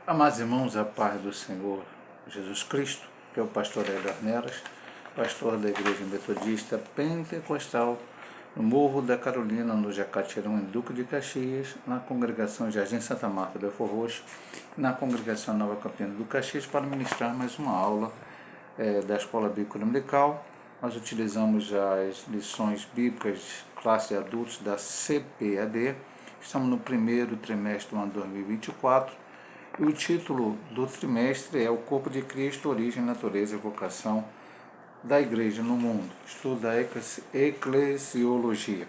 Amados irmãos, a paz do Senhor Jesus Cristo, que é o pastor Hélio Arnelas, pastor da Igreja Metodista Pentecostal, no Morro da Carolina, no Jacatirão, em Duque de Caxias, na congregação Jardim Santa Marta do Belfor Roxo, na congregação Nova Campina do Caxias, para ministrar mais uma aula da Escola Bíblica Dominical. Nós utilizamos as lições bíblicas classe de adultos da CPAD. Estamos no primeiro trimestre do ano 2024. E o título do trimestre é O Corpo de Cristo, Origem, Natureza e Vocação da Igreja no Mundo. Estudo da Eclesiologia.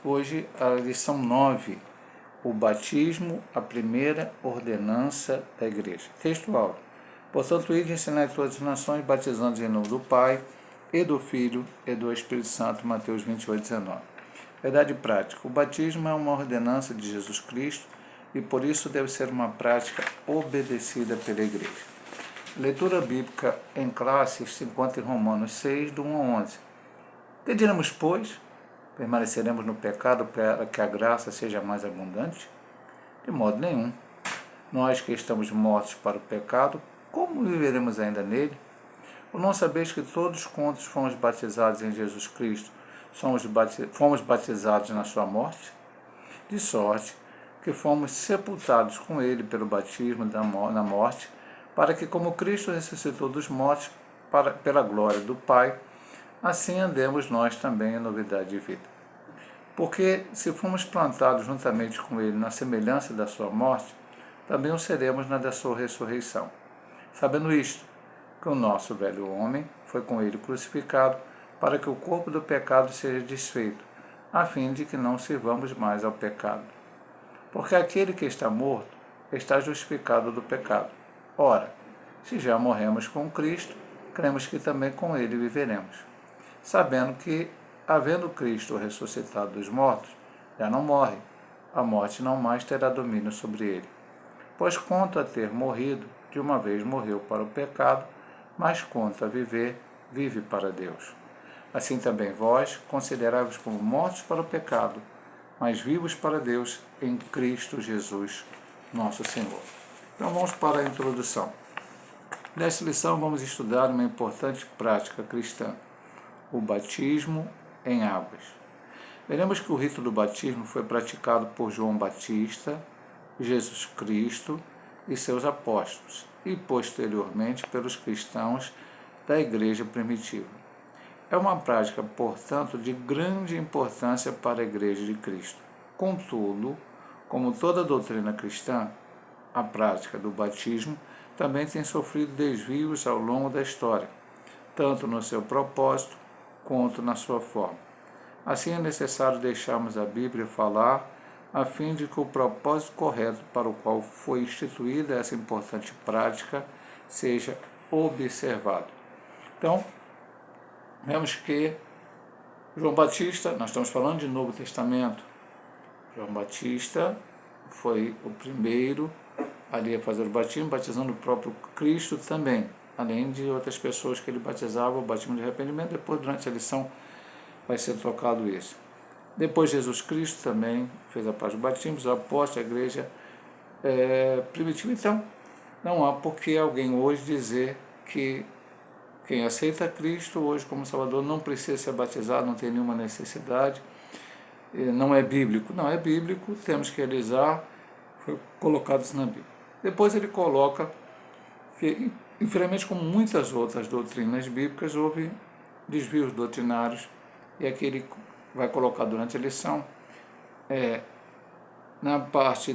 Hoje, a lição 9, o batismo, a primeira ordenança da Igreja. Textual. Portanto, ide ensinar todas as nações, batizando em nome do Pai, e do Filho, e do Espírito Santo. Mateus 28, 19. Verdade prática. O batismo é uma ordenança de Jesus Cristo, e por isso deve ser uma prática obedecida pela Igreja. Leitura bíblica em classe se encontra em Romanos 6, do 1 a 11. Que diremos, pois? Permaneceremos no pecado para que a graça seja mais abundante? De modo nenhum. Nós que estamos mortos para o pecado, como viveremos ainda nele? Ou não sabeis que todos quantos fomos batizados em Jesus Cristo, fomos batizados na sua morte? De sorte que fomos sepultados com ele pelo batismo na morte, para que, como Cristo ressuscitou dos mortos pela glória do Pai, assim andemos nós também em novidade de vida. Porque, se fomos plantados juntamente com ele na semelhança da sua morte, também o seremos na da sua ressurreição. Sabendo isto, que o nosso velho homem foi com ele crucificado, para que o corpo do pecado seja desfeito, a fim de que não sirvamos mais ao pecado. Porque aquele que está morto está justificado do pecado. Ora, se já morremos com Cristo, cremos que também com ele viveremos, sabendo que, havendo Cristo ressuscitado dos mortos, já não morre, a morte não mais terá domínio sobre ele. Pois quanto a ter morrido, de uma vez morreu para o pecado, mas quanto a viver, vive para Deus. Assim também vós, considerai-vos como mortos para o pecado, mas vivos para Deus em Cristo Jesus, nosso Senhor. Então vamos para a introdução. Nesta lição vamos estudar uma importante prática cristã, o batismo em águas. Veremos que o rito do batismo foi praticado por João Batista, Jesus Cristo e seus apóstolos, e posteriormente pelos cristãos da Igreja primitiva. É uma prática, portanto, de grande importância para a Igreja de Cristo. Contudo, como toda doutrina cristã, a prática do batismo também tem sofrido desvios ao longo da história, tanto no seu propósito quanto na sua forma. Assim é necessário deixarmos a Bíblia falar, a fim de que o propósito correto para o qual foi instituída essa importante prática seja observado. Então, vemos que João Batista, nós estamos falando de Novo Testamento, João Batista foi o primeiro ali a fazer o batismo, batizando o próprio Cristo também, além de outras pessoas que ele batizava, o batismo de arrependimento. Depois, durante a lição, vai ser tocado isso. Depois, Jesus Cristo também fez a parte do batismo, os apóstolos, a igreja primitiva. Então, não há por que alguém hoje dizer que quem aceita Cristo hoje como Salvador não precisa ser batizado, não tem nenhuma necessidade, não é bíblico. Não é bíblico, temos que realizar, foi colocado isso na Bíblia. Depois ele coloca que, infelizmente, como muitas outras doutrinas bíblicas, houve desvios doutrinários, e aqui ele vai colocar durante a lição, na parte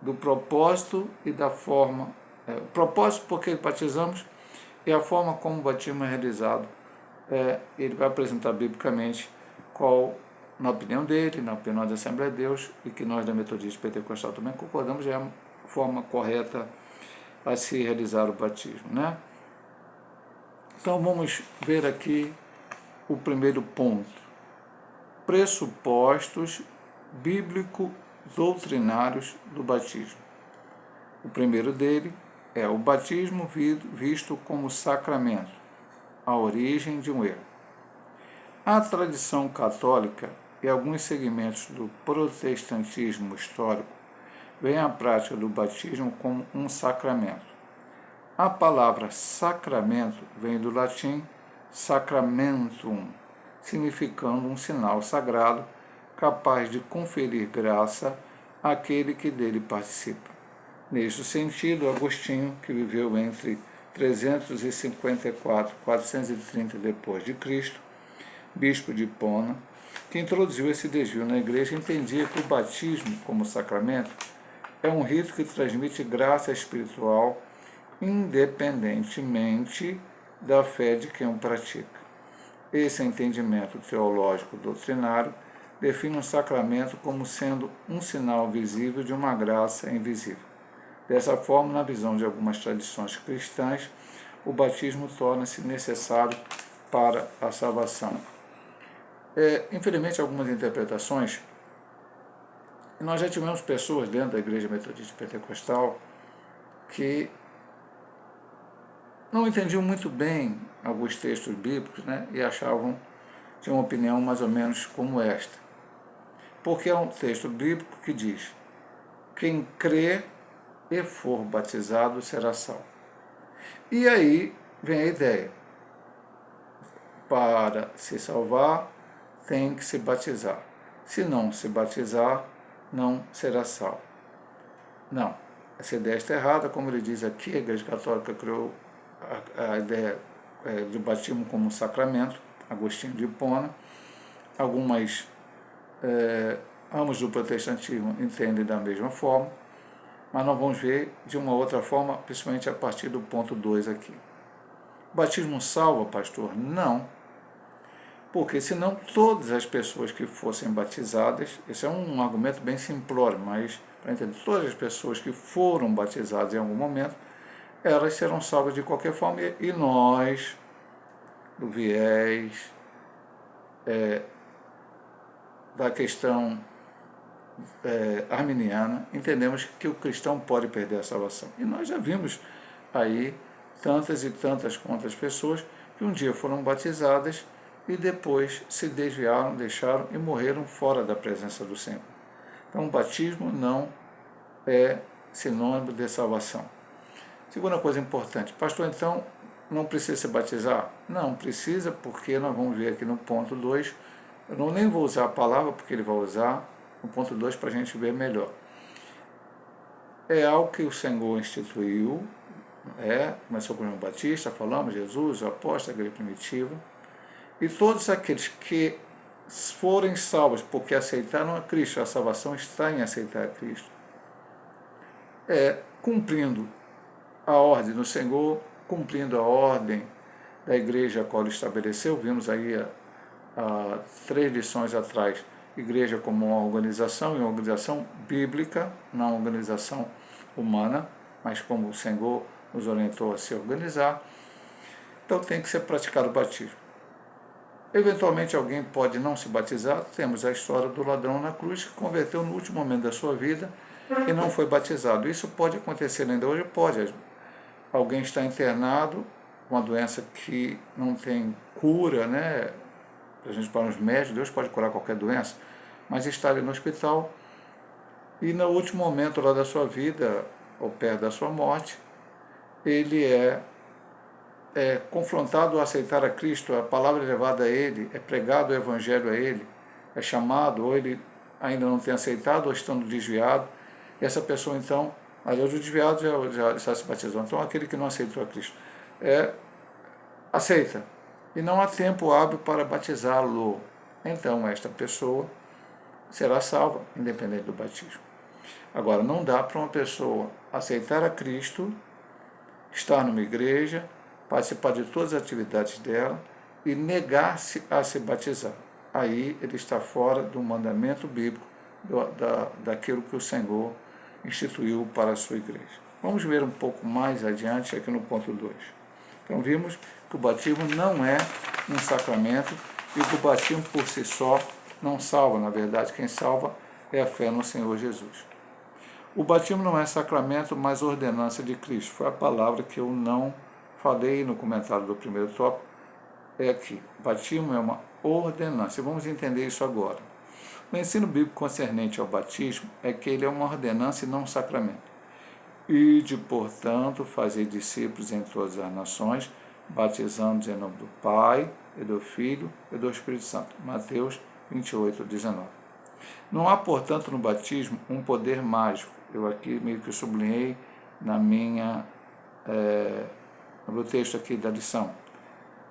do propósito e da forma. O propósito porque batizamos e a forma como o batismo é realizado. Ele vai apresentar biblicamente qual, na opinião dele, na opinião da Assembleia de Deus, e que nós da Metodista Pentecostal também concordamos, é a forma correta a se realizar o batismo, né? Então vamos ver aqui o primeiro ponto: pressupostos bíblico-doutrinários do batismo. O primeiro dele é o batismo visto como sacramento, a origem de um erro. A tradição católica e alguns segmentos do protestantismo histórico veem a prática do batismo como um sacramento. A palavra sacramento vem do latim sacramentum, significando um sinal sagrado capaz de conferir graça àquele que dele participa. Neste sentido, Agostinho, que viveu entre 354 e 430 d.C., bispo de Hipona, que introduziu esse desvio na igreja, entendia que o batismo como sacramento é um rito que transmite graça espiritual independentemente da fé de quem o pratica. Esse entendimento teológico doutrinário define um sacramento como sendo um sinal visível de uma graça invisível. Dessa forma, na visão de algumas tradições cristãs, o batismo torna-se necessário para a salvação. Infelizmente, algumas interpretações, e nós já tivemos pessoas dentro da Igreja Metodista Pentecostal que não entendiam muito bem alguns textos bíblicos, né, e tinham uma opinião mais ou menos como esta. Porque é um texto bíblico que diz: quem crê e for batizado será salvo. E aí vem a ideia: para se salvar, tem que se batizar. Se não se batizar, não será salvo. Não, essa ideia está errada. Como ele diz aqui, a Igreja Católica criou a ideia do batismo como um sacramento, Agostinho de Hipona. Algumas ramos do protestantismo entendem da mesma forma, mas nós vamos ver de uma outra forma, principalmente a partir do ponto 2 aqui. O batismo salva, pastor? Não. Porque senão todas as pessoas que fossem batizadas, esse é um argumento bem simplório, mas para entender, todas as pessoas que foram batizadas em algum momento, elas serão salvas de qualquer forma, e nós, do viés da questão arminiana, entendemos que o cristão pode perder a salvação. E nós já vimos aí tantas e tantas quantas pessoas que um dia foram batizadas e depois se desviaram, deixaram e morreram fora da presença do Senhor. Então, o batismo não é sinônimo de salvação. Segunda coisa importante: pastor, então não precisa se batizar? Não precisa, porque nós vamos ver aqui no ponto 2, eu nem vou usar a palavra, porque ele vai usar no ponto 2 para a gente ver melhor. É algo que o Senhor instituiu, começou com João Batista, falamos, Jesus, o apóstolo, a igreja primitiva, e todos aqueles que forem salvos porque aceitaram a Cristo, a salvação está em aceitar a Cristo, cumprindo a ordem do Senhor, cumprindo a ordem da igreja a qual ele estabeleceu. Vimos aí há 3 lições atrás, igreja como uma organização, e uma organização bíblica, não uma organização humana, mas como o Senhor nos orientou a se organizar. Então tem que ser praticado o batismo. Eventualmente alguém pode não se batizar. Temos a história do ladrão na cruz, que converteu no último momento da sua vida e não foi batizado. Isso pode acontecer ainda hoje? Pode. Alguém está internado, uma doença que não tem cura, né? A gente, para os médicos, Deus pode curar qualquer doença, mas está ali no hospital e no último momento lá da sua vida, ou perto da sua morte, ele é confrontado a aceitar a Cristo, a palavra é levada a ele, é pregado o evangelho a ele, é chamado, ou ele ainda não tem aceitado, ou estando desviado, e essa pessoa então, aliás, o desviado já se batizou, então aquele que não aceitou a Cristo, aceita, e não há tempo hábil para batizá-lo, então esta pessoa será salva, independente do batismo. Agora, não dá para uma pessoa aceitar a Cristo, estar numa igreja, participar de todas as atividades dela e negar-se a se batizar. Aí ele está fora do mandamento bíblico, daquilo que o Senhor instituiu para a sua igreja. Vamos ver um pouco mais adiante aqui no ponto 2. Então vimos que o batismo não é um sacramento e que o batismo por si só não salva. Na verdade, quem salva é a fé no Senhor Jesus. O batismo não é sacramento, mas ordenança de Cristo. Foi a palavra que eu não falei no comentário do primeiro tópico. É aqui. O batismo é uma ordenança. Vamos entender isso agora. O ensino bíblico concernente ao batismo é que ele é uma ordenança e não um sacramento. Ide, portanto, fazer discípulos em todas as nações, batizando-os em nome do Pai, e do Filho e do Espírito Santo. Mateus 28, 19. Não há, portanto, no batismo um poder mágico. Eu aqui meio que sublinhei no texto aqui da lição,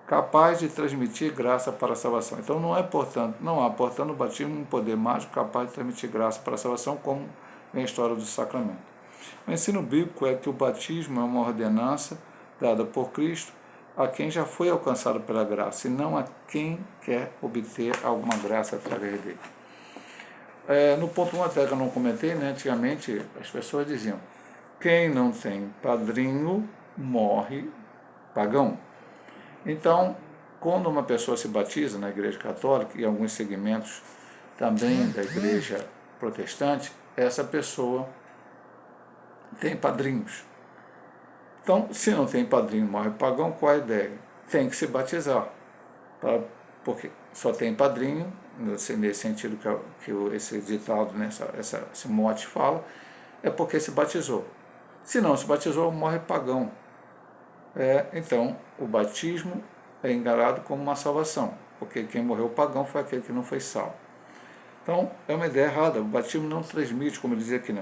capaz de transmitir graça para a salvação. Então não há, portanto, no batismo um poder mágico capaz de transmitir graça para a salvação, como vem a história do sacramento. O ensino bíblico é que o batismo é uma ordenança dada por Cristo a quem já foi alcançado pela graça, e não a quem quer obter alguma graça através dele. No ponto 1, até que eu não comentei, antigamente as pessoas diziam: quem não tem padrinho morre pagão. Então, quando uma pessoa se batiza na Igreja Católica e alguns segmentos também da Igreja Protestante, essa pessoa tem padrinhos. Então, se não tem padrinho, morre pagão, qual a ideia? Tem que se batizar, porque só tem padrinho, nesse sentido que esse ditado, esse mote fala, é porque se batizou. Se não se batizou, morre pagão. Então, o batismo é encarado como uma salvação, porque quem morreu pagão foi aquele que não foi salvo. Então, é uma ideia errada. O batismo não transmite, como eu dizia aqui,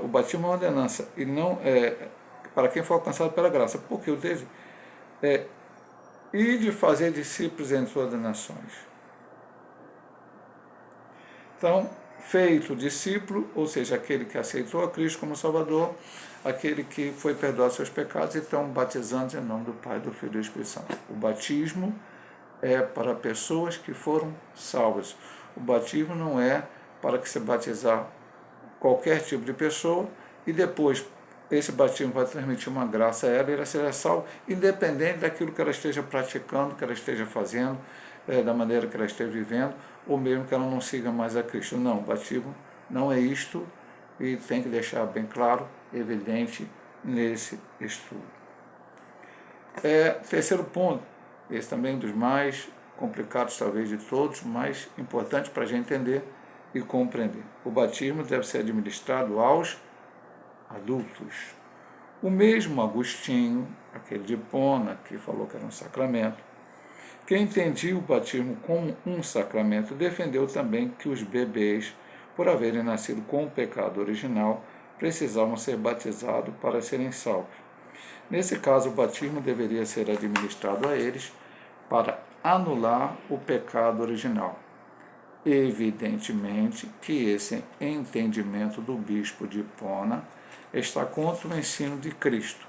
o batismo é uma ordenança, e não para quem for alcançado pela graça, porque o dele é ir de fazer discípulos em todas as nações. Então, feito discípulo, ou seja, aquele que aceitou a Cristo como Salvador, aquele que foi perdoado seus pecados, e estão batizando em nome do Pai, do Filho e do Espírito Santo. O batismo é para pessoas que foram salvas. O batismo não é para que se batizar qualquer tipo de pessoa e depois esse batismo vai transmitir uma graça a ela e ela será salva, independente daquilo que ela esteja praticando, que ela esteja fazendo, da maneira que ela esteja vivendo, ou mesmo que ela não siga mais a Cristo. Não, o batismo não é isto, e tem que deixar bem claro, evidente nesse estudo. Terceiro ponto, esse também é um dos mais complicados talvez de todos, mais importante para a gente entender e compreender. O batismo deve ser administrado aos adultos. O mesmo Agostinho, aquele de Hipona, que falou que era um sacramento, que entendia o batismo como um sacramento, defendeu também que os bebês, por haverem nascido com o pecado original, precisavam ser batizados para serem salvos. Nesse caso, o batismo deveria ser administrado a eles para anular o pecado original. Evidentemente que esse entendimento do bispo de Hipona está contra o ensino de Cristo,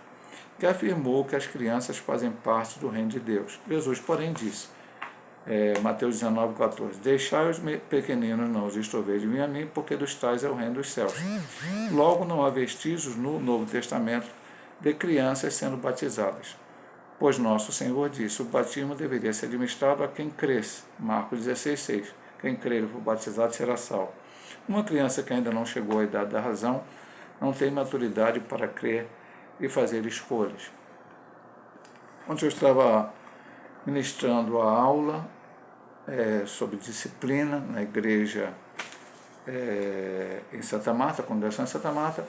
que afirmou que as crianças fazem parte do reino de Deus. Jesus, porém, disse, Mateus 19, 14, deixai os pequeninos, não os estorveis de mim a mim, porque dos tais é o reino dos céus. Logo, não há vestígios no Novo Testamento de crianças sendo batizadas, pois nosso Senhor disse, o batismo deveria ser administrado a quem cresce. Marcos 16, 6. Quem crer e for batizado será salvo. Uma criança que ainda não chegou à idade da razão não tem maturidade para crer e fazer escolhas. Ontem eu estava ministrando a aula sobre disciplina na igreja em Santa Marta, congregação em Santa Marta,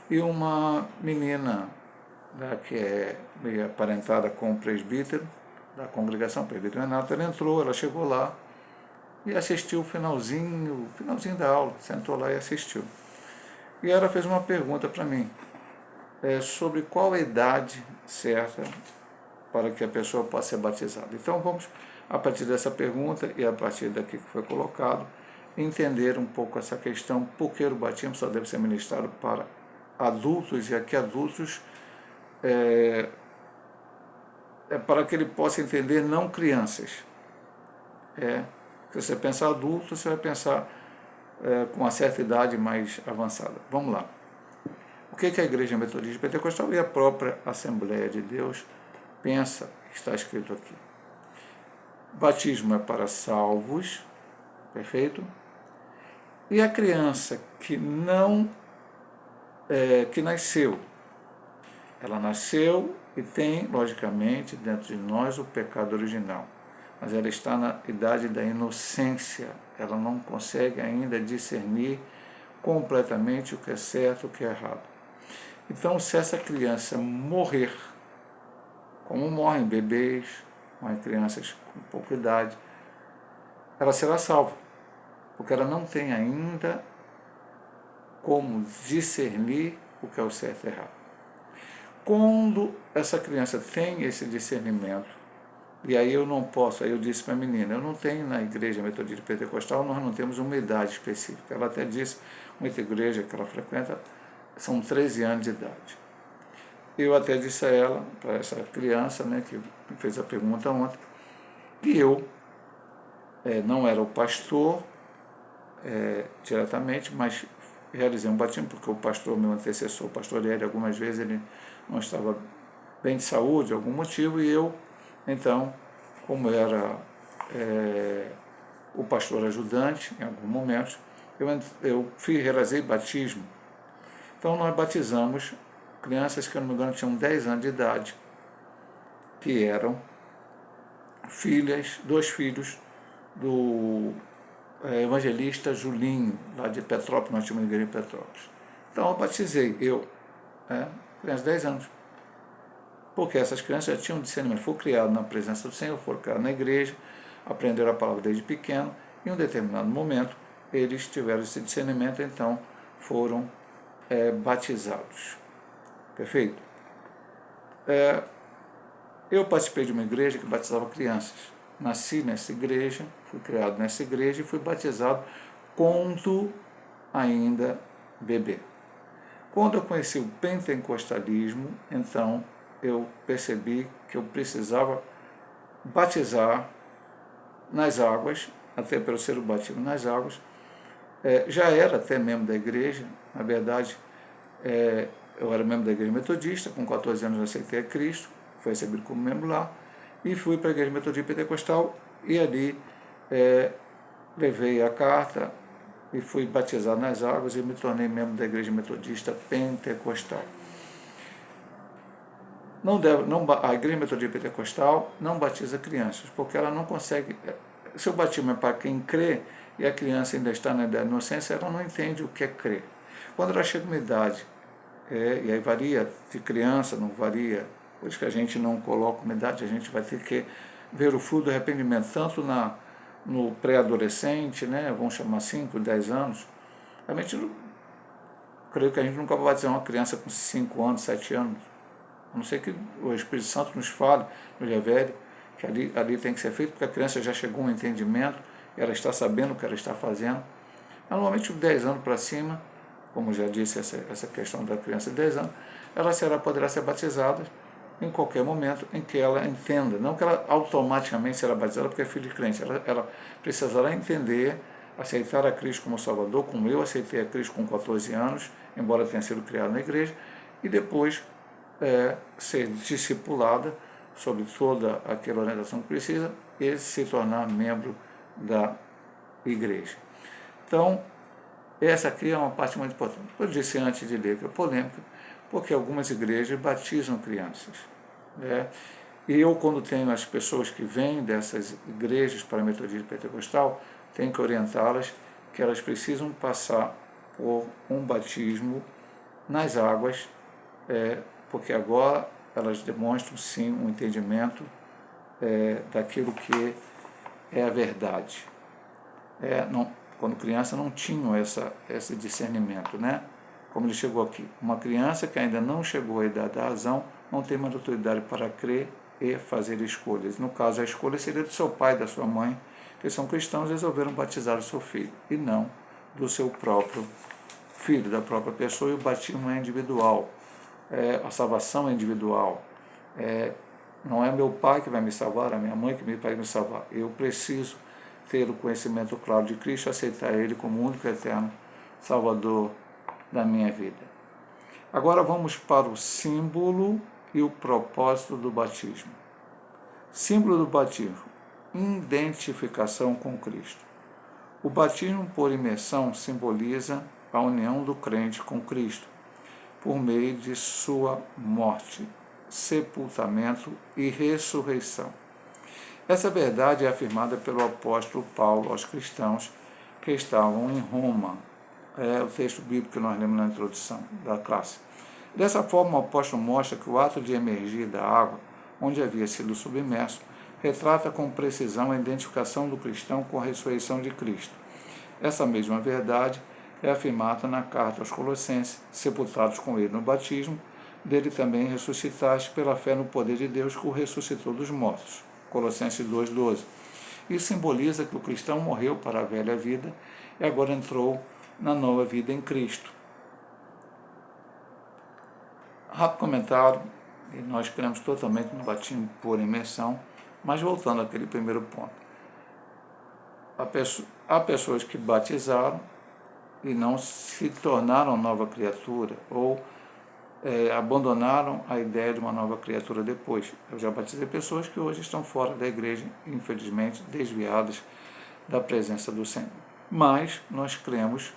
e uma menina que é meio aparentada com o presbítero da congregação, o presbítero Renato, ela entrou, ela chegou lá e assistiu o finalzinho da aula, sentou lá e assistiu. E ela fez uma pergunta para mim, sobre qual a idade certa para que a pessoa possa ser batizada. Então vamos, a partir dessa pergunta e a partir daqui que foi colocado, entender um pouco essa questão, porque o batismo só deve ser ministrado para adultos, e aqui adultos para que ele possa entender, não crianças. Se você pensar adulto, você vai pensar com uma certa idade mais avançada. Vamos lá. O que a Igreja Metodista Pentecostal e a própria Assembleia de Deus pensa, está escrito aqui. Batismo é para salvos, perfeito? E a criança que que nasceu, ela nasceu e tem, logicamente, dentro de nós o pecado original. mas ela está na idade da inocência, ela não consegue ainda discernir completamente o que é certo e o que é errado. Então, se essa criança morrer, como morrem bebês, morrem crianças com pouca idade, ela será salva, porque ela não tem ainda como discernir o que é o certo e errado. Quando essa criança tem esse discernimento, e aí eu não posso, aí eu disse para a menina, eu não tenho na igreja metodista pentecostal, nós não temos uma idade específica. Ela até disse, muita igreja que ela frequenta, são 13 anos de idade. Eu até disse a ela, para essa criança, né, que me fez a pergunta ontem, que eu não era o pastor diretamente, mas realizei um batismo, porque o pastor, meu antecessor, o pastor Hélio, algumas vezes ele não estava bem de saúde, de algum motivo, e eu, então, como era o pastor ajudante, em algum momento, eu realizei batismo. Então, nós batizamos crianças que, não me engano, tinham 10 anos de idade, que eram dois filhos do evangelista Julinho, lá de Petrópolis, nós tínhamos uma igreja em Petrópolis. Então, eu batizei, crianças de 10 anos. Porque essas crianças já tinham discernimento, foram criadas na presença do Senhor, foram criadas na igreja, aprenderam a palavra desde pequeno, e em um determinado momento eles tiveram esse discernimento, então foram batizados. Perfeito? Eu participei de uma igreja que batizava crianças. Nasci nessa igreja, fui criado nessa igreja e fui batizado quando ainda bebê. Quando eu conheci o pentecostalismo, então eu percebi que eu precisava batizar nas águas, até pelo ser o batismo nas águas. Já era até membro da igreja, na verdade, eu era membro da igreja metodista, com 14 anos eu aceitei a Cristo, fui recebido como membro lá, e fui para a igreja metodista pentecostal, e ali levei a carta e fui batizado nas águas e me tornei membro da igreja metodista pentecostal. A igreja metodista pentecostal não batiza crianças, porque ela não consegue. Se o batismo é para quem crê e a criança ainda está na idade da inocência, ela não entende o que é crer. Quando ela chega uma idade, e aí varia de criança, não varia, por isso que a gente não coloca uma idade, a gente vai ter que ver o fruto do arrependimento, tanto no pré-adolescente, né, vamos chamar 5, 10 anos, creio que a gente nunca vai batizar uma criança com 5 anos, 7 anos, a não ser que o Espírito Santo nos fale, no Evangelho, que ali tem que ser feito, porque a criança já chegou a um entendimento, ela está sabendo o que ela está fazendo. Normalmente, de 10 anos para cima, como já disse essa questão da criança de 10 anos, ela poderá ser batizada em qualquer momento em que ela entenda, não que ela automaticamente será batizada porque é filho de crente, ela precisará entender, aceitar a Cristo como Salvador, como eu aceitei a Cristo com 14 anos, embora tenha sido criado na igreja, e depois ser discipulada sobre toda aquela orientação que precisa e se tornar membro da igreja. Então, essa aqui é uma parte muito importante. Eu disse antes de ler que é polêmica, porque algumas igrejas batizam crianças. E eu, quando tenho as pessoas que vêm dessas igrejas para a metodismo pentecostal, tenho que orientá-las que elas precisam passar por um batismo nas águas, porque agora elas demonstram sim um entendimento daquilo que é a verdade. Quando criança não tinham esse discernimento, né? Como ele chegou aqui. Uma criança que ainda não chegou à idade da razão não tem mais autoridade para crer e fazer escolhas. No caso, a escolha seria do seu pai e da sua mãe, que são cristãos e resolveram batizar o seu filho, e não do seu próprio filho, da própria pessoa, e o batismo é individual. A salvação é individual. Não é meu pai que vai me salvar, é minha mãe que vai me salvar. Eu preciso ter o conhecimento claro de Cristo, aceitar Ele como único e eterno Salvador da minha vida. Agora vamos para o símbolo e o propósito do batismo. Símbolo do batismo: identificação com Cristo. O batismo por imersão simboliza a união do crente com Cristo, por meio de sua morte, sepultamento e ressurreição. Essa verdade é afirmada pelo apóstolo Paulo aos cristãos que estavam em Roma. É o texto bíblico que nós lemos na introdução da classe. Dessa forma, o apóstolo mostra que o ato de emergir da água, onde havia sido submerso, retrata com precisão a identificação do cristão com a ressurreição de Cristo. Essa mesma verdade é afirmada na carta aos Colossenses: sepultados com ele no batismo, dele também ressuscitaste pela fé no poder de Deus que o ressuscitou dos mortos. Colossenses 2,12. Isso simboliza que o cristão morreu para a velha vida e agora entrou na nova vida em Cristo. Rápido comentário, e nós cremos totalmente no batismo por imersão, mas voltando àquele primeiro ponto. Há pessoas que batizaram e não se tornaram nova criatura, ou abandonaram a ideia de uma nova criatura depois. Eu já batizei pessoas que hoje estão fora da igreja, infelizmente desviadas da presença do Senhor. Mas nós cremos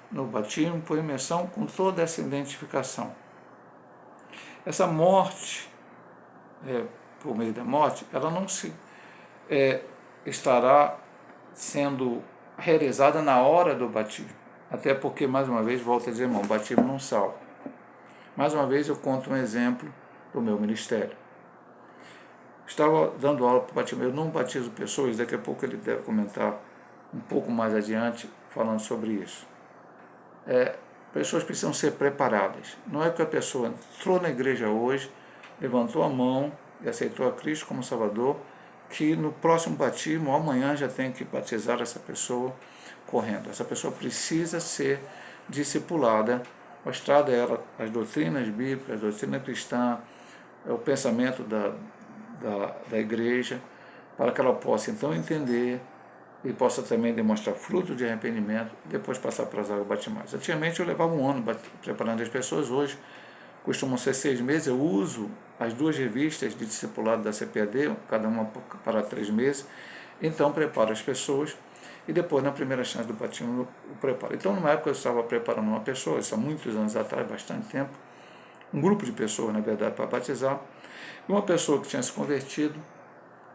no batismo por imersão com toda essa identificação. Essa morte, por meio da morte, ela não estará sendo realizada na hora do batismo. Até porque, mais uma vez, volto a dizer, irmão, o batismo não salva. Mais uma vez eu conto um exemplo do meu ministério. Estava dando aula para o batismo, eu não batizo pessoas, daqui a pouco ele deve comentar um pouco mais adiante falando sobre isso. Pessoas precisam ser preparadas. Não é que a pessoa entrou na igreja hoje, levantou a mão e aceitou a Cristo como Salvador, que no próximo batismo, ou amanhã, já tem que batizar essa pessoa correndo. Essa pessoa precisa ser discipulada, mostrar a ela as doutrinas bíblicas, a doutrina cristã, o pensamento da igreja, para que ela possa então entender e possa também demonstrar fruto de arrependimento e depois passar para as águas batismais. Antigamente eu levava um ano preparando as pessoas, hoje costumam ser 6 meses. Eu uso as 2 revistas de discipulado da CPAD, cada uma para 3 meses, então preparo as pessoas e depois, na primeira chance do batismo, eu preparo. Então, numa época eu estava preparando uma pessoa, isso há muitos anos atrás, bastante tempo, um grupo de pessoas, na verdade, para batizar, e uma pessoa que tinha se convertido,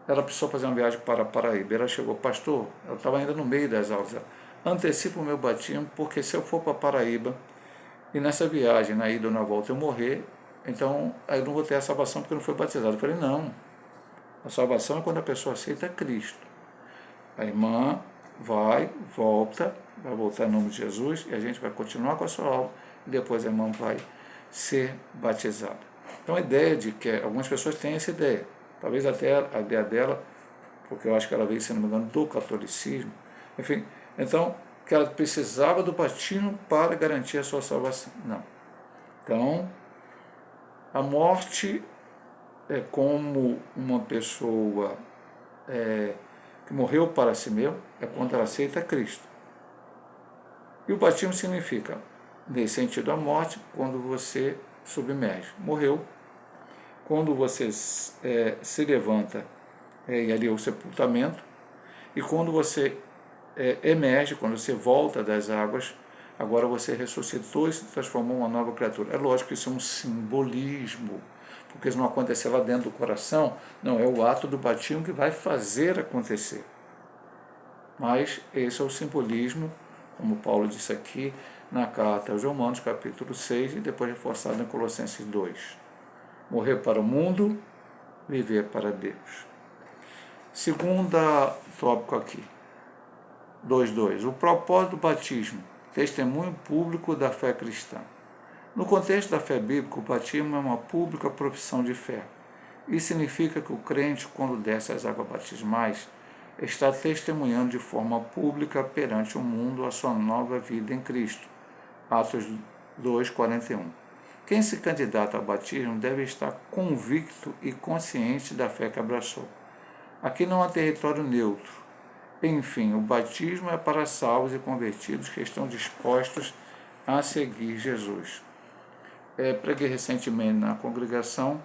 ela precisou fazer uma viagem para Paraíba. Ela chegou: pastor, eu estava ainda no meio das aulas, antecipa o meu batismo, porque se eu for para Paraíba, e nessa viagem, na ida ou na volta, eu morrer, então aí eu não vou ter a salvação porque eu não fui batizado. Eu falei: não, a salvação é quando a pessoa aceita Cristo. A irmã vai voltar em nome de Jesus, e a gente vai continuar com a sua aula, e depois a irmã vai ser batizada. Então a ideia de que algumas pessoas têm essa ideia, talvez até a ideia dela, porque eu acho que ela veio, se não me engano, do catolicismo, enfim, então, que ela precisava do batismo para garantir a sua salvação. Não. Então, a morte é como uma pessoa que morreu para si mesmo, é quando ela aceita Cristo. E o batismo significa, nesse sentido, a morte, quando você submerge. Morreu. Quando você se levanta, e ali é o sepultamento, e quando você emerge, quando você volta das águas, agora você ressuscitou e se transformou em uma nova criatura. É lógico que isso é um simbolismo, porque isso não acontecer lá dentro do coração, não, é o ato do batismo que vai fazer acontecer. Mas esse é o simbolismo, como Paulo disse aqui na carta aos Romanos, capítulo 6, e depois reforçado em Colossenses 2. Morrer para o mundo, viver para Deus. Segunda tópico aqui, 2.2. O propósito do batismo, testemunho público da fé cristã. No contexto da fé bíblica, o batismo é uma pública profissão de fé. Isso significa que o crente, quando desce às águas batismais, está testemunhando de forma pública perante o mundo a sua nova vida em Cristo. Atos 2:41. Quem se candidata ao batismo deve estar convicto e consciente da fé que abraçou. Aqui não há território neutro. Enfim, o batismo é para salvos e convertidos que estão dispostos a seguir Jesus. Preguei recentemente na congregação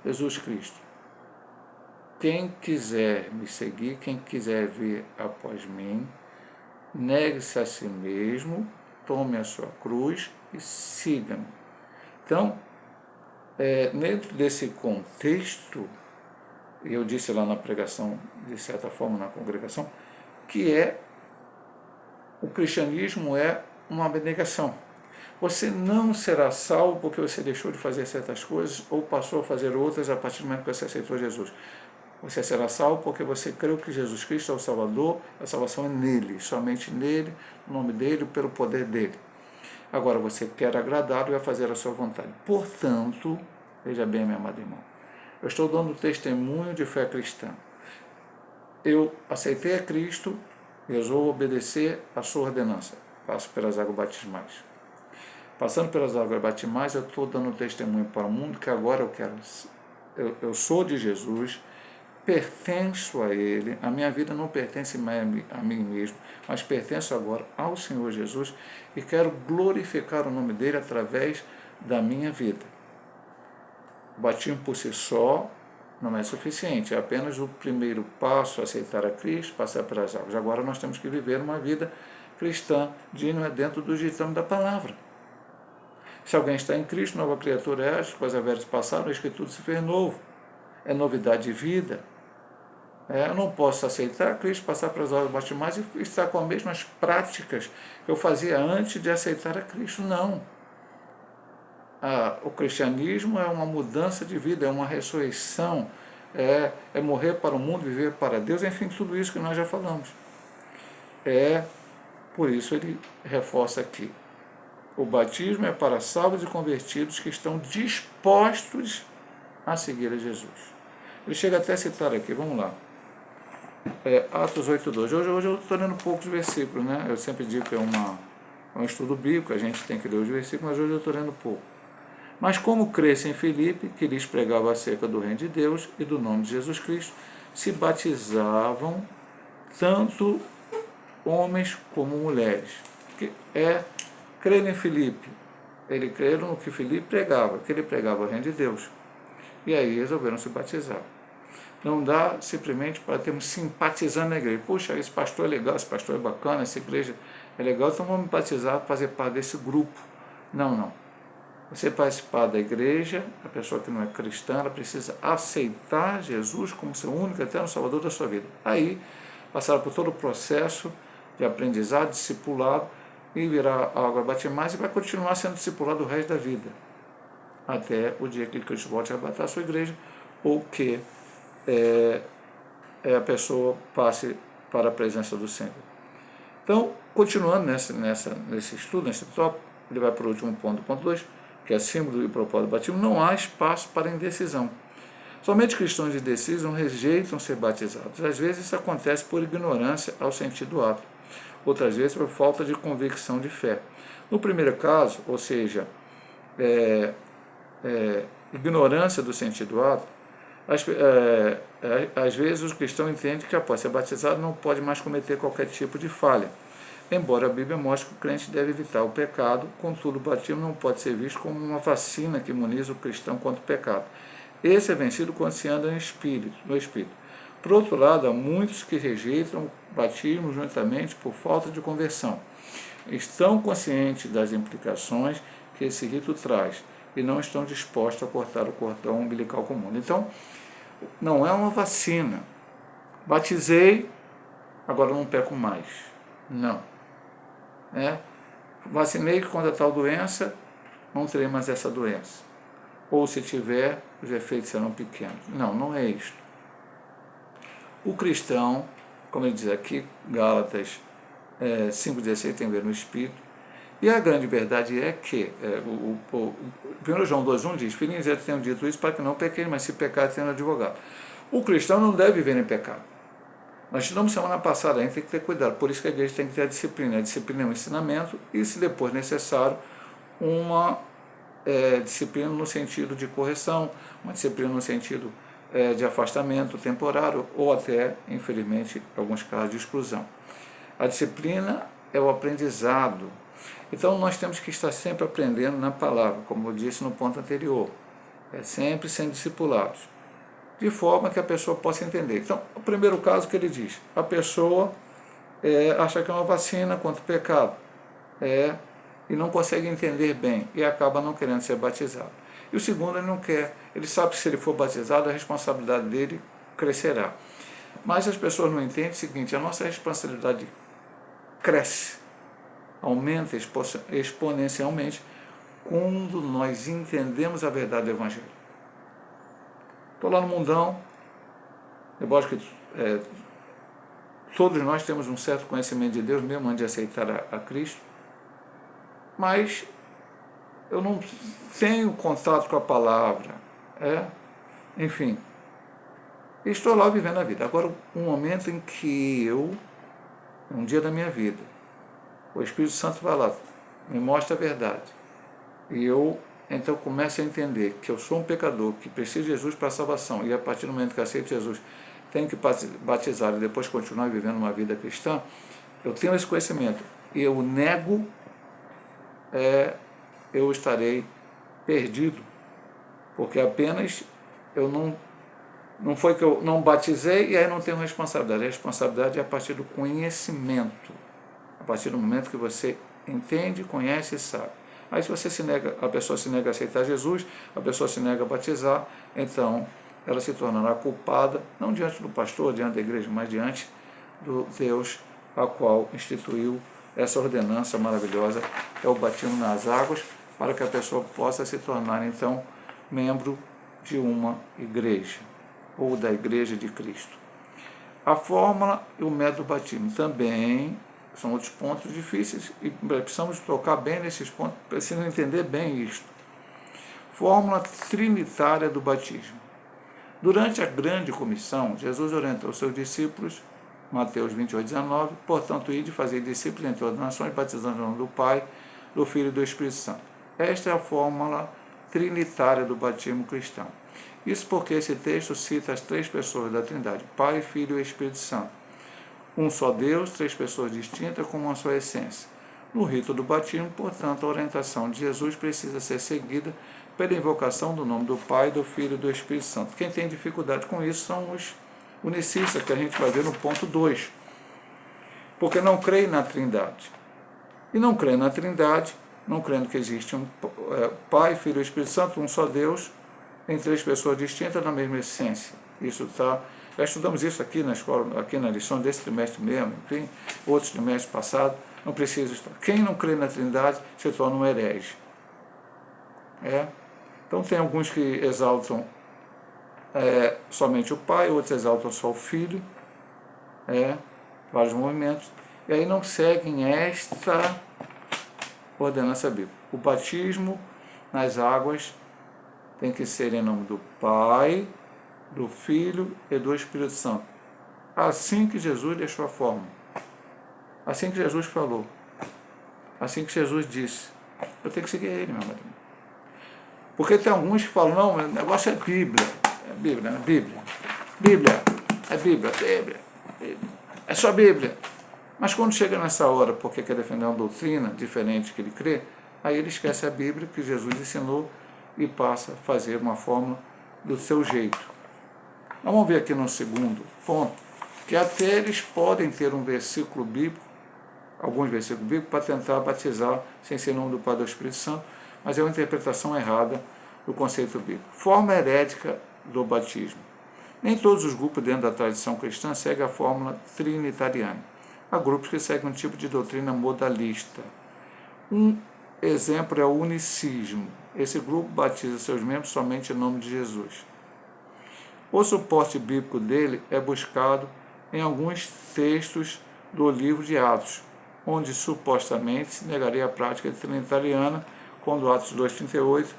Jesus Cristo. Quem quiser me seguir, quem quiser vir após mim, negue-se a si mesmo, tome a sua cruz e siga-me. Então, dentro desse contexto, e eu disse lá na pregação, de certa forma, na congregação, que o cristianismo é uma abnegação. Você não será salvo porque você deixou de fazer certas coisas ou passou a fazer outras a partir do momento que você aceitou Jesus. Você será salvo porque você creu que Jesus Cristo é o Salvador, a salvação é nele, somente nele, no nome dele, pelo poder dele. Agora você quer agradar e vai fazer a sua vontade. Portanto, veja bem, meu amado irmão, eu estou dando testemunho de fé cristã. Eu aceitei a Cristo, eu vou obedecer a sua ordenança. Passo pelas águas batismais. Passando pelas águas batismais, eu estou dando testemunho para o mundo que agora eu sou de Jesus, pertenço a Ele, a minha vida não pertence mais a mim mesmo, mas pertenço agora ao Senhor Jesus e quero glorificar o nome dEle através da minha vida. O batismo por si só não é suficiente, é apenas o primeiro passo a aceitar a Cristo, passar pelas águas. Agora nós temos que viver uma vida cristã, digna dentro do ditame da palavra. Se alguém está em Cristo, nova criatura é, as coisas velhas passaram, a Escritura se fez novo. É novidade de vida. Eu não posso aceitar Cristo, passar pelas águas batismais e estar com as mesmas práticas que eu fazia antes de aceitar a Cristo. Não. O cristianismo é uma mudança de vida, é uma ressurreição, é morrer para o mundo, viver para Deus, enfim, tudo isso que nós já falamos. Por isso ele reforça aqui. O batismo é para salvos e convertidos que estão dispostos a seguir a Jesus. Ele chega até a citar aqui, vamos lá. Atos 8:2. Hoje eu estou lendo poucos versículos, né? Eu sempre digo que é um estudo bíblico, a gente tem que ler os versículos, mas hoje eu estou lendo pouco. Mas como cresce em Filipe, que lhes pregava acerca do reino de Deus e do nome de Jesus Cristo, se batizavam tanto homens como mulheres. Crer em Filipe. Eles creram no que Filipe pregava, que ele pregava o reino de Deus. E aí resolveram se batizar. Não dá simplesmente para termos simpatizando na igreja. Puxa, esse pastor é legal, esse pastor é bacana, essa igreja é legal, então vamos me batizar, fazer parte desse grupo. Não. Você participar da igreja, a pessoa que não é cristã, ela precisa aceitar Jesus como seu único e eterno Salvador da sua vida. Aí, passar por todo o processo de aprendizado, discipulado, e virar água batismais e vai continuar sendo discipulado o resto da vida, até o dia que Cristo volte a arrebatar a sua igreja, ou que a pessoa passe para a presença do Senhor. Então, continuando nesse estudo, nesse tópico, ele vai para o último ponto, ponto 2, que é símbolo e propósito do batismo. Não há espaço para indecisão. Somente cristãos indecisos rejeitam ser batizados. Às vezes isso acontece por ignorância ao sentido do ato, outras vezes por falta de convicção de fé. No primeiro caso, ou seja, ignorância do sentido do ato, às vezes o cristão entende que após ser batizado não pode mais cometer qualquer tipo de falha. Embora a Bíblia mostre que o crente deve evitar o pecado, contudo o batismo não pode ser visto como uma vacina que imuniza o cristão contra o pecado. Esse é vencido quando se anda no Espírito. Por outro lado, há muitos que rejeitam o batismo juntamente por falta de conversão. Estão conscientes das implicações que esse rito traz e não estão dispostos a cortar o cordão umbilical com o mundo. Então, não é uma vacina. Batizei, agora não peco mais. Não. Vacinei contra tal doença, não terei mais essa doença. Ou se tiver, os efeitos serão pequenos. Não é isto. O cristão, como ele diz aqui, Gálatas 5,16, tem a ver no Espírito, e a grande verdade é que, 1 João 2,1 diz, filhinhos, eu tenho dito isso para que não pequeis, mas se pecar, tenha advogado. O cristão não deve viver em pecado. Nós estudamos semana passada, a gente tem que ter cuidado, por isso que a igreja tem que ter a disciplina. A disciplina é um ensinamento e, se depois necessário, uma disciplina no sentido de correção, uma disciplina no sentido de afastamento temporário ou até, infelizmente, em alguns casos de exclusão. A disciplina é o aprendizado. Então nós temos que estar sempre aprendendo na palavra, como eu disse no ponto anterior, sempre sendo discipulados, de forma que a pessoa possa entender. Então, o primeiro caso que ele diz, a pessoa acha que é uma vacina contra o pecado, e não consegue entender bem, e acaba não querendo ser batizado. E o segundo, ele não quer, ele sabe que se ele for batizado, a responsabilidade dele crescerá. Mas as pessoas não entendem o seguinte: a nossa responsabilidade cresce, aumenta exponencialmente quando nós entendemos a verdade do Evangelho. Estou lá no mundão, é lógico que todos nós temos um certo conhecimento de Deus, mesmo antes de aceitar a Cristo, mas eu não tenho contato com a palavra, enfim, estou lá vivendo a vida. Agora, um momento em que um dia da minha vida, o Espírito Santo vai lá, me mostra a verdade, e eu então começo a entender que eu sou um pecador, que preciso de Jesus para a salvação, e a partir do momento que aceito Jesus, tenho que batizar e depois continuar vivendo uma vida cristã. Eu tenho esse conhecimento, e eu nego, eu estarei perdido, porque apenas eu não foi que eu não batizei e aí não tenho responsabilidade. A responsabilidade é a partir do conhecimento, a partir do momento que você entende, conhece e sabe. Aí se você a pessoa se nega a aceitar Jesus, a pessoa se nega a batizar, então ela se tornará culpada, não diante do pastor, diante da igreja, mas diante do Deus a qual instituiu essa ordenança maravilhosa, que é o batismo nas águas, para que a pessoa possa se tornar, então, membro de uma igreja, ou da Igreja de Cristo. A fórmula e o método do batismo também são outros pontos difíceis e precisamos tocar bem nesses pontos, precisamos entender bem isto. Fórmula trinitária do batismo. Durante a grande comissão, Jesus orientou seus discípulos, Mateus 28:19, portanto, ide fazer discípulos em todas as nações, batizando no nome do Pai, do Filho e do Espírito Santo. Esta é a fórmula trinitária do batismo cristão. Isso porque esse texto cita as três pessoas da Trindade, Pai, Filho e Espírito Santo. Um só Deus, três pessoas distintas com uma só essência. No rito do batismo, portanto, a orientação de Jesus precisa ser seguida pela invocação do nome do Pai, do Filho e do Espírito Santo. Quem tem dificuldade com isso são os unicistas, que a gente vai ver no ponto 2. Porque não creem na Trindade. E não creem na Trindade, não crendo que existe um Pai, Filho e Espírito Santo, um só Deus, em três pessoas distintas na mesma essência. Isso está... Já estudamos isso aqui na escola, aqui na lição desse trimestre mesmo, enfim, outros trimestres passados, não precisa estar. Quem não crê na Trindade se torna um herege. Então tem alguns que exaltam somente o Pai, outros exaltam só o Filho, vários movimentos, e aí não seguem esta ordenança bíblica. O batismo nas águas tem que ser em nome do Pai, do Filho e do Espírito Santo. Assim que Jesus deixou a fórmula. Assim que Jesus falou. Assim que Jesus disse. Eu tenho que seguir ele, meu marido. Porque tem alguns que falam, não, o negócio é Bíblia. É Bíblia, é Bíblia. Bíblia, é Bíblia, Bíblia. É só Bíblia. Mas quando chega nessa hora, porque quer defender uma doutrina diferente que ele crê, aí ele esquece a Bíblia que Jesus ensinou e passa a fazer uma fórmula do seu jeito. Vamos ver aqui no segundo ponto, que até eles podem ter um versículo bíblico, alguns versículos bíblicos, para tentar batizar sem ser em nome do Pai e do Espírito Santo, mas é uma interpretação errada do conceito bíblico. Forma herética do batismo. Nem todos os grupos dentro da tradição cristã seguem a fórmula trinitariana. Há grupos que seguem um tipo de doutrina modalista. Um exemplo é o unicismo. Esse grupo batiza seus membros somente em nome de Jesus. O suporte bíblico dele é buscado em alguns textos do livro de Atos, onde supostamente se negaria a prática trinitariana, quando Atos 2,38,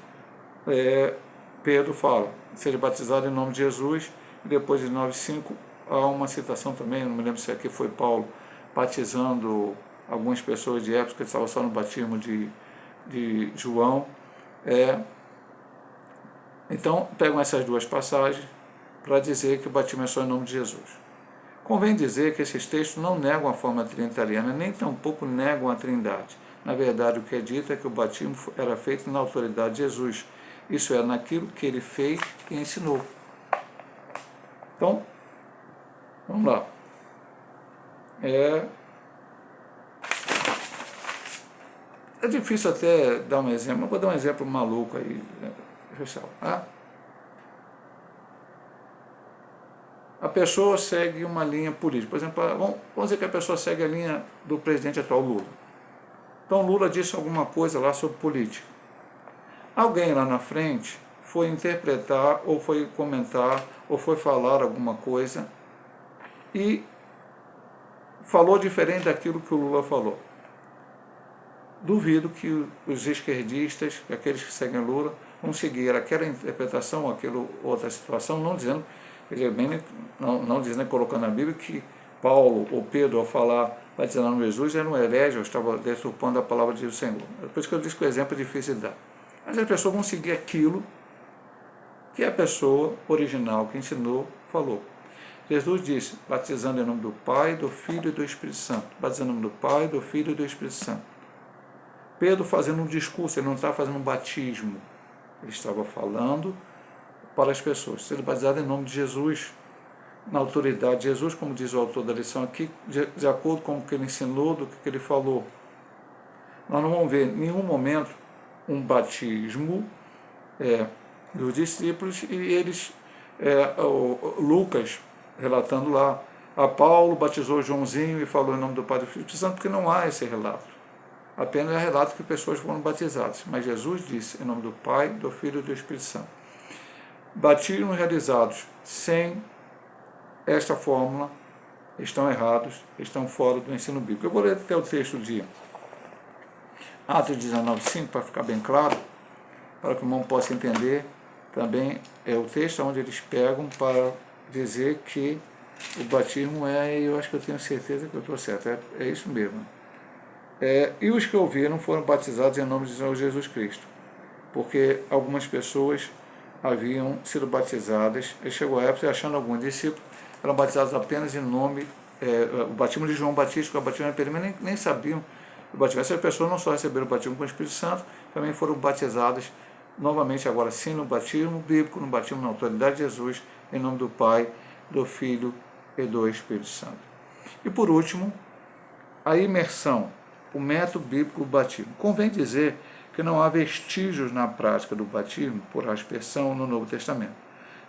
Pedro fala, seja batizado em nome de Jesus, e depois de 9,5 há uma citação também, não me lembro se aqui foi Paulo, batizando algumas pessoas de época que estavam só no batismo de João. Então, pegam essas duas passagens para dizer que o batismo é só em nome de Jesus. Convém dizer que esses textos não negam a forma trinitariana, nem tampouco negam a Trindade. Na verdade, o que é dito é que o batismo era feito na autoridade de Jesus, isso é, naquilo que ele fez e ensinou. Então, vamos lá. É difícil até dar um exemplo, eu vou dar um exemplo maluco aí, pessoal. a pessoa segue uma linha política. Por exemplo, vamos dizer que a pessoa segue a linha do presidente atual, Lula. Então Lula disse alguma coisa lá sobre política. Alguém lá na frente foi interpretar, ou foi comentar, ou foi falar alguma coisa e falou diferente daquilo que o Lula falou. Duvido que os esquerdistas, que aqueles que seguem Lula, vão seguir aquela interpretação, aquela outra situação, não dizendo, não dizendo, colocando na Bíblia que Paulo ou Pedro, ao falar batizando Jesus, era um herege, ou estava deturpando a palavra de Senhor. É por isso que eu disse que o exemplo é difícil de dar. Mas as pessoas vão seguir aquilo que a pessoa original que ensinou falou. Jesus disse, batizando em nome do Pai, do Filho e do Espírito Santo. Batizando em nome do Pai, do Filho e do Espírito Santo. Pedro fazendo um discurso, ele não estava fazendo um batismo. Ele estava falando para as pessoas, sendo batizado em nome de Jesus, na autoridade de Jesus, como diz o autor da lição aqui, de acordo com o que ele ensinou, do que ele falou. Nós não vamos ver em nenhum momento um batismo dos discípulos e eles, Lucas, relatando lá, a Paulo batizou Joãozinho e falou em nome do Pai e do Filho e do Espírito Santo, porque não há esse relato. Apenas é relato que pessoas foram batizadas. Mas Jesus disse, em nome do Pai, do Filho e do Espírito Santo. Batismos realizados sem esta fórmula estão errados, estão fora do ensino bíblico. Eu vou ler até o texto de Atos 19:5, para ficar bem claro, para que o irmão possa entender. Também é o texto onde eles pegam para dizer que o batismo eu acho que eu tenho certeza que eu estou certo, é isso mesmo. E os que ouviram foram batizados em nome de Senhor Jesus Cristo, porque algumas pessoas haviam sido batizadas, e chegou a época, achando alguns discípulos, eram batizados apenas em nome, o batismo de João Batista, que é o batismo de Pedro, mas nem sabiam o batismo. Essas pessoas não só receberam o batismo com o Espírito Santo, também foram batizadas novamente, agora sim, no batismo bíblico, no batismo na autoridade de Jesus, em nome do Pai, do Filho e do Espírito Santo. E por último, a imersão, o método bíblico do batismo. Convém dizer que não há vestígios na prática do batismo por aspersão no Novo Testamento.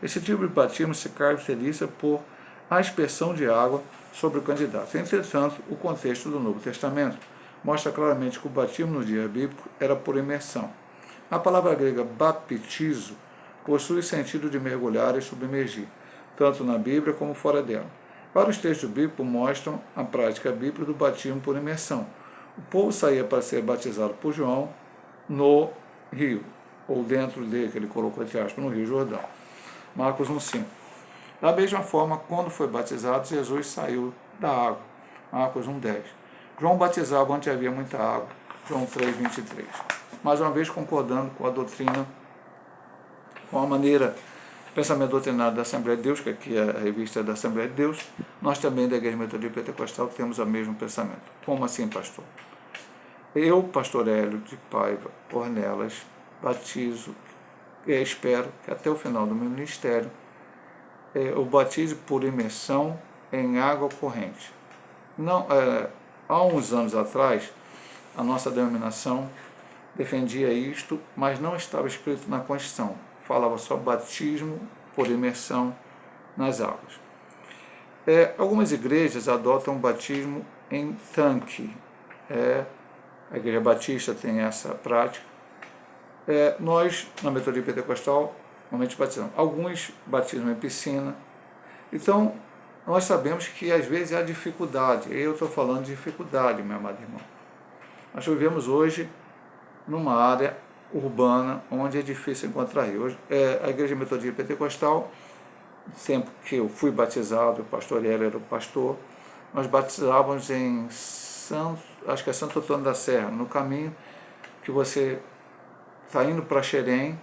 Esse tipo de batismo se caracteriza por aspersão de água sobre o candidato. Entretanto, o contexto do Novo Testamento mostra claramente que o batismo no dia bíblico era por imersão. A palavra grega baptizo possui o sentido de mergulhar e submergir, tanto na Bíblia como fora dela. Vários textos bíblicos mostram a prática bíblica do batismo por imersão. O povo saía para ser batizado por João no rio, ou dentro dele, que ele colocou entre aspas, no Rio Jordão. Marcos 1,5. Da mesma forma, quando foi batizado, Jesus saiu da água. Marcos 1,10. João batizava onde havia muita água. João 3,23. Mais uma vez concordando com a doutrina, com a maneira, pensamento doutrinário da Assembleia de Deus, que aqui é a revista da Assembleia de Deus, nós também da Igreja Metodista Pentecostal temos o mesmo pensamento. Como assim, pastor? Eu, pastor Hélio de Paiva Ornelas, batizo, espero que até o final do meu ministério, o batizo por imersão em água corrente. Não, há uns anos atrás, a nossa denominação defendia isto, mas não estava escrito na Constituição. Falava só batismo por imersão nas águas. Algumas igrejas adotam o batismo em tanque. A Igreja Batista tem essa prática. Nós, na Metodista Pentecostal, normalmente batizamos. Alguns batizam em piscina. Então, nós sabemos que às vezes há dificuldade. Eu estou falando de dificuldade, meu amado irmão. Nós vivemos hoje numa área urbana onde é difícil encontrar rio. Hoje, a Igreja Metodista Pentecostal, no tempo que eu fui batizado, o pastor Hélio era o pastor, nós batizávamos em acho que é Santo Antônio da Serra, no caminho que você está indo para Xerém,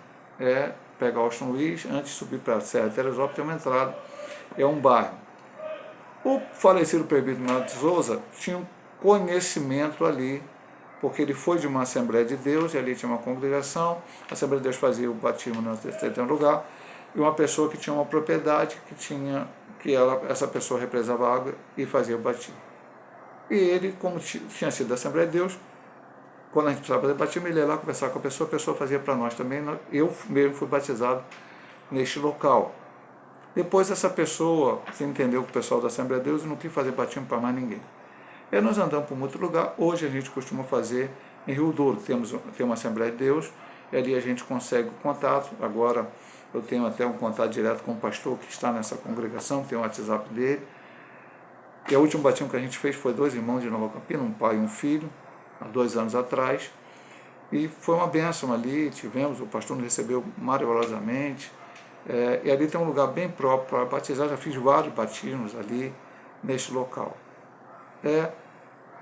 pegar o São Luís, antes de subir para a Serra de Teresópolis, tem uma entrada, é um bairro. O falecido presbítero Manuel de Souza tinha um conhecimento ali, porque ele foi de uma Assembleia de Deus, e ali tinha uma congregação, a Assembleia de Deus fazia o batismo nesse lugar, e uma pessoa que tinha uma propriedade, essa pessoa represava água e fazia o batismo. E ele, como tinha sido da Assembleia de Deus, quando a gente precisava fazer batismo, ele ia lá conversar com a pessoa fazia para nós também. Eu mesmo fui batizado neste local. Depois essa pessoa se entendeu com o pessoal da Assembleia de Deus e não quis fazer batismo para mais ninguém. E aí nós andamos por muito lugar. Hoje a gente costuma fazer em Rio Douro. Tem uma Assembleia de Deus, e ali a gente consegue o contato. Agora eu tenho até um contato direto com o pastor que está nessa congregação, tem o WhatsApp dele. E o último batismo que a gente fez foi 2 irmãos de Nova Campina, um pai e um filho, há 2 anos atrás. E foi uma bênção ali, o pastor nos recebeu maravilhosamente. E ali tem um lugar bem próprio para batizar, já fiz vários batismos ali neste local.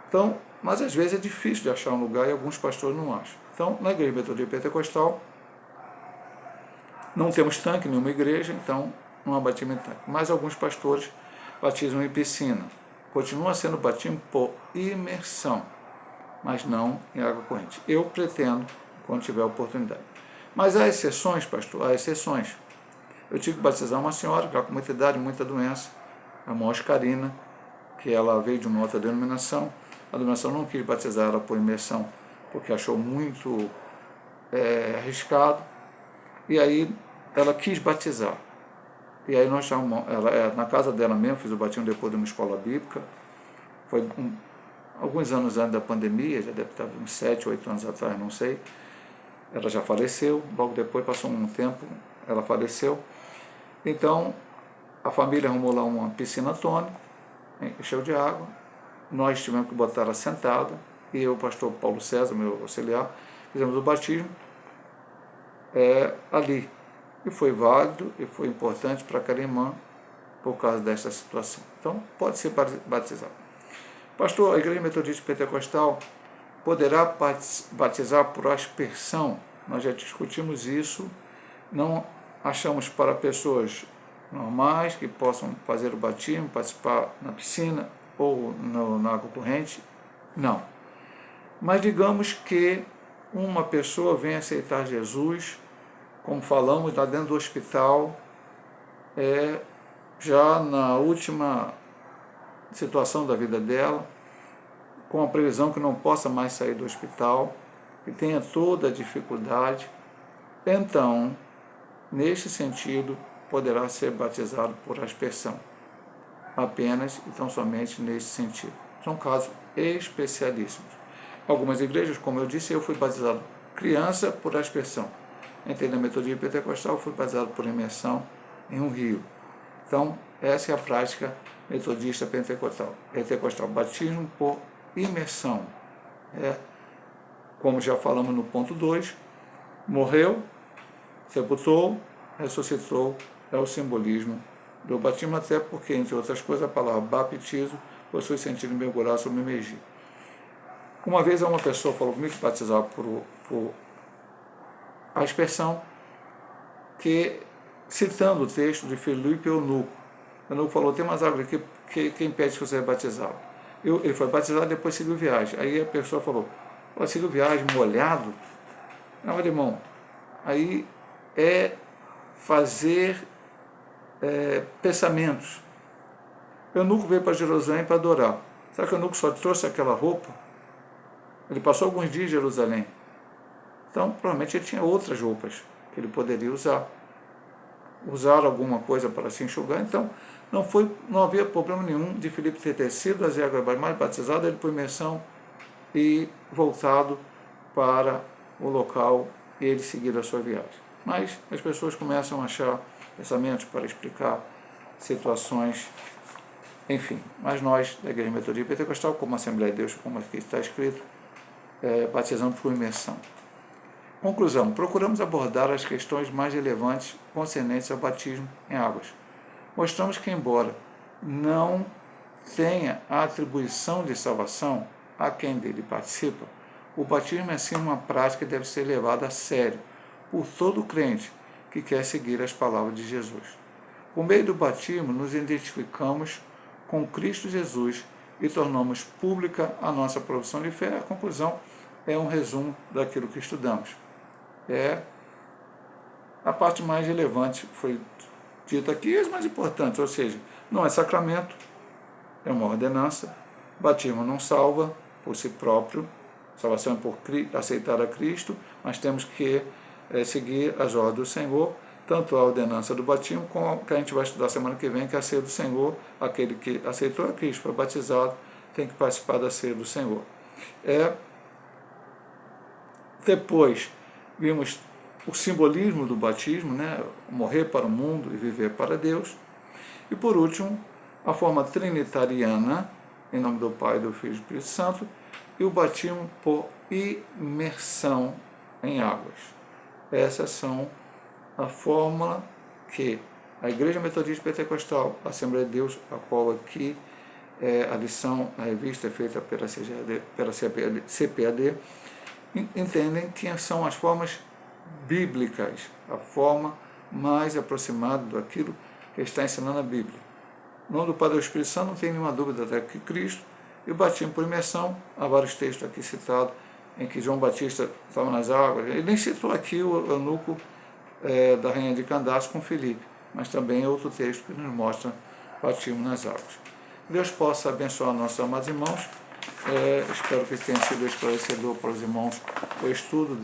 Então, mas às vezes é difícil de achar um lugar e alguns pastores não acham. Então, na Igreja Metodista Pentecostal, não temos tanque em nenhuma igreja, então não há batismo em tanque. Mas alguns pastores batizam em piscina. Continua sendo batismo por imersão, mas não em água corrente. Eu pretendo, quando tiver oportunidade. Mas há exceções, pastor, há exceções. Eu tive que batizar uma senhora, já com muita idade, muita doença, a irmã Oscarina, que ela veio de uma outra denominação. A denominação não quis batizar ela por imersão, porque achou muito arriscado. E aí ela quis batizar. E aí nós chamamos, na casa dela mesmo, fiz o batismo depois de uma escola bíblica. Foi alguns anos antes da pandemia, já deve estar uns 7, 8 anos atrás, não sei. Ela já faleceu, logo depois, passou um tempo, ela faleceu. Então, a família arrumou lá uma piscina tônica, encheu de água. Nós tivemos que botar ela sentada, e eu, o pastor Paulo César, meu auxiliar, fizemos o batismo ali. E foi válido e foi importante para aquela irmã por causa dessa situação. Então, pode ser batizado. Pastor, a Igreja Metodista Pentecostal poderá batizar por aspersão? Nós já discutimos isso. Não achamos para pessoas normais que possam fazer o batismo, participar na piscina ou na água corrente? Não. Mas digamos que uma pessoa venha aceitar Jesus, como falamos, lá dentro do hospital, já na última situação da vida dela, com a previsão que não possa mais sair do hospital, que tenha toda a dificuldade, então, neste sentido, poderá ser batizado por aspersão. Apenas e tão somente neste sentido. São casos especialíssimos. Algumas igrejas, como eu disse, eu fui batizado criança por aspersão. Entrei na Metodista Pentecostal, fui batizado por imersão em um rio. Então, essa é a prática metodista pentecostal. Batismo por imersão. Como já falamos no ponto 2, morreu, sepultou, ressuscitou, é o simbolismo do batismo, até porque, entre outras coisas, a palavra baptizo possui sentido mergulhar ou me imergir. Uma vez uma pessoa falou comigo que batizava por aspersão, que, citando o texto de Filipe Eunuco, Eunuco falou, tem umas árvores aqui que impede que você seja batizado. Ele foi batizado e depois seguiu viagem. Aí a pessoa falou, seguiu viagem molhado? Não, irmão, aí é fazer pensamentos. Eunuco veio para Jerusalém para adorar. Será que Eunuco só trouxe aquela roupa? Ele passou alguns dias em Jerusalém. Então, provavelmente ele tinha outras roupas que ele poderia usar. Usar alguma coisa para se enxugar. Então, não havia problema nenhum de Filipe ter tecido as águas mais batizado, ele por imersão e voltado para o local e ele seguir a sua viagem. Mas as pessoas começam a achar pensamentos para explicar situações, enfim. Mas nós, da Igreja Metodista Pentecostal, como Assembleia de Deus, como aqui está escrito, batizamos por imersão. Conclusão, procuramos abordar as questões mais relevantes concernentes ao batismo em águas. Mostramos que, embora não tenha a atribuição de salvação a quem dele participa, o batismo é sim uma prática que deve ser levada a sério por todo crente que quer seguir as palavras de Jesus. Por meio do batismo, nos identificamos com Cristo Jesus e tornamos pública a nossa profissão de fé. A conclusão é um resumo daquilo que estudamos. A parte mais relevante foi dita aqui, e as mais importantes, ou seja, não é sacramento, é uma ordenança, batismo não salva por si próprio, salvação é por aceitar a Cristo, mas temos que seguir as ordens do Senhor, tanto a ordenança do batismo, como a que a gente vai estudar semana que vem, que é a ceia do Senhor. Aquele que aceitou a Cristo, foi batizado, tem que participar da ceia do Senhor. Depois, vimos o simbolismo do batismo, né? Morrer para o mundo e viver para Deus. E por último, a forma trinitariana, em nome do Pai, do Filho e do Espírito Santo, e o batismo por imersão em águas. Essas são a fórmula que a Igreja Metodista Pentecostal, a Assembleia de Deus, a qual aqui a lição, a revista é feita pela CPAD, entendem que são as formas bíblicas, a forma mais aproximada daquilo que está ensinando a Bíblia. No nome do Pai e do Espírito Santo, não tem nenhuma dúvida até que Cristo, e o batismo por imersão, há vários textos aqui citados, em que João Batista estava nas águas. Ele nem citou aqui o eunuco da rainha de Candace com Filipe, mas também é outro texto que nos mostra batismo nas águas. Deus possa abençoar nossos amados irmãos. Espero que tenha sido esclarecedor para os irmãos o estudo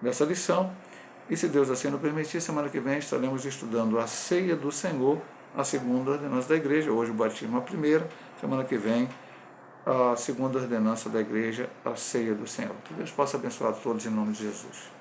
dessa lição. E se Deus assim nos permitir, semana que vem estaremos estudando a ceia do Senhor, a segunda ordenança da igreja. Hoje o batismo a primeira, semana que vem a segunda ordenança da igreja, a ceia do Senhor. Que Deus possa abençoar a todos em nome de Jesus.